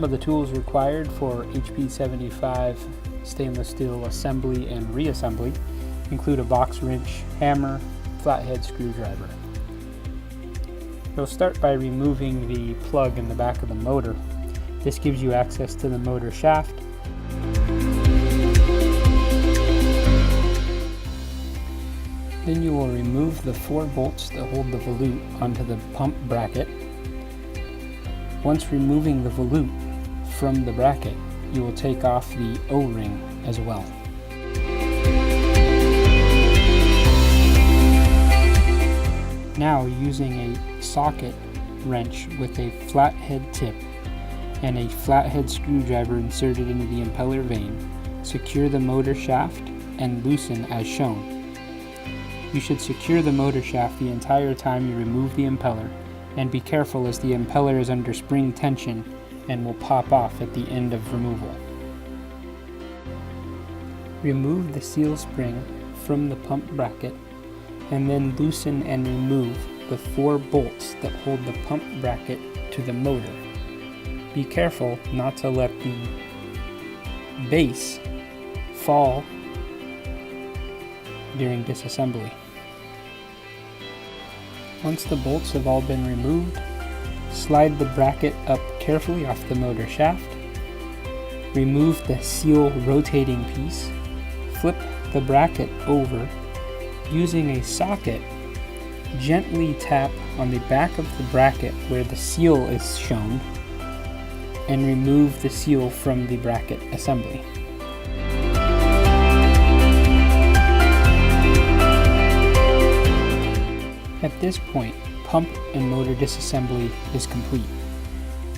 of the tools required for HP75 stainless steel assembly and reassembly include a box wrench, hammer, flathead screwdriver. You'll start by removing the plug in the back of the motor. This gives you access to the motor shaft. Then you will remove the 4 bolts that hold the volute onto the pump bracket. Once removing the volute from the bracket, you will take off the O-ring as well. Now, using a socket wrench with a flathead tip and a flathead screwdriver inserted into the impeller vane, secure the motor shaft and loosen as shown. You should secure the motor shaft the entire time you remove the impeller, and be careful as the impeller is under spring tension and will pop off at the end of removal. Remove the seal spring from the pump bracket and then loosen and remove the 4 bolts that hold the pump bracket to the motor. Be careful not to let the base fall during disassembly. Once the bolts have all been removed, slide the bracket up carefully off the motor shaft, remove the seal rotating piece, flip the bracket over. Using a socket, gently tap on the back of the bracket where the seal is shown and remove the seal from the bracket assembly. At this point, pump and motor disassembly is complete.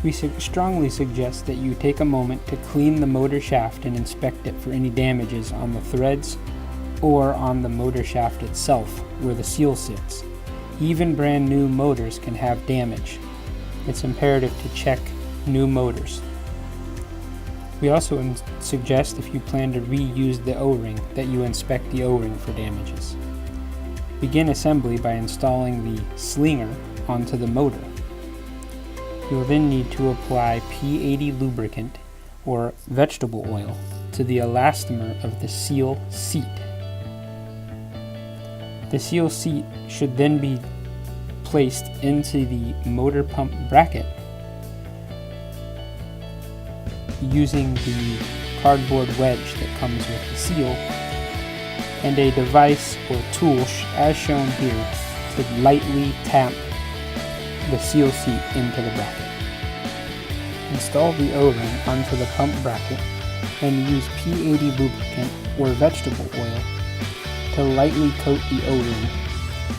We strongly suggest that you take a moment to clean the motor shaft and inspect it for any damages on the threads or on the motor shaft itself where the seal sits. Even brand new motors can have damage. It's imperative to check new motors. We also suggest, if you plan to reuse the O-ring, that you inspect the O-ring for damages. Begin assembly by installing the slinger onto the motor. You will then need to apply P80 lubricant or vegetable oil to the elastomer of the seal seat. The seal seat should then be placed into the motor pump bracket using the cardboard wedge that comes with the seal and a device or tool as shown here to lightly tap the seal seat into the bracket. Install the O-ring onto the pump bracket and use P80 lubricant or vegetable oil to lightly coat the O-ring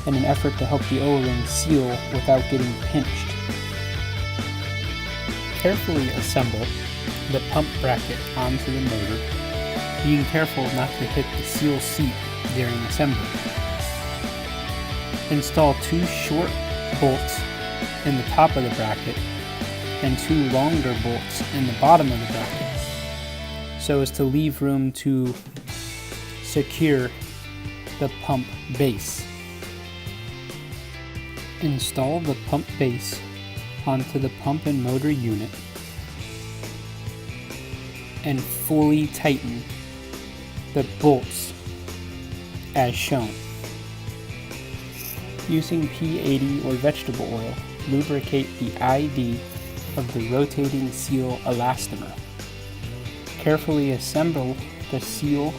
in an effort to help the O-ring seal without getting pinched. Carefully assemble the pump bracket onto the motor, being careful not to hit the seal seat during assembly. Install 2 short bolts in the top of the bracket and 2 longer bolts in the bottom of the bracket so as to leave room to secure the pump base. Install the pump base onto the pump and motor unit and fully tighten the bolts as shown. Using P80 or vegetable oil, lubricate the ID of the rotating seal elastomer. Carefully assemble the seal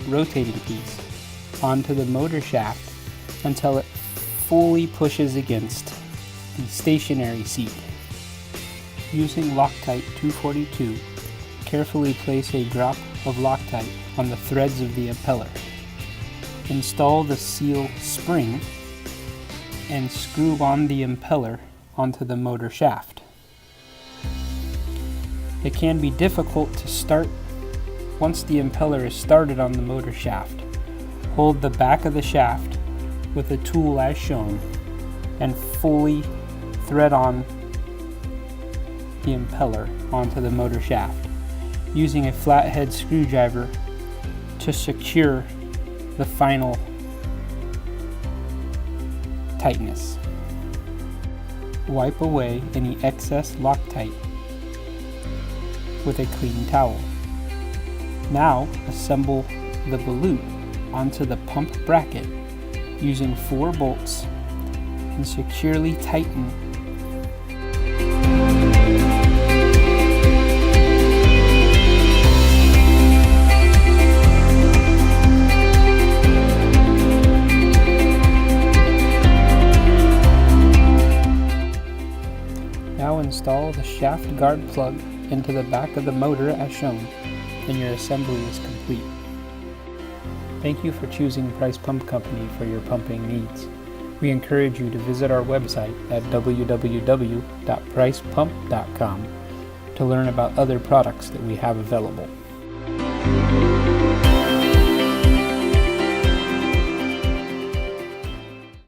rotating piece onto the motor shaft until it fully pushes against the stationary seat. Using Loctite 242, carefully place a drop of Loctite on the threads of the impeller. Install the seal spring and screw on the impeller onto the motor shaft. It can be difficult to start once the impeller is started on the motor shaft. Hold the back of the shaft with a tool as shown and fully thread on the impeller onto the motor shaft, using a flathead screwdriver to secure the final tightness. Wipe away any excess Loctite with a clean towel. Now assemble the volute onto the pump bracket using 4 bolts and securely tighten. Now install the shaft guard plug into the back of the motor as shown, and your assembly is complete. Thank you for choosing Price Pump Company for your pumping needs. We encourage you to visit our website at www.pricepump.com to learn about other products that we have available.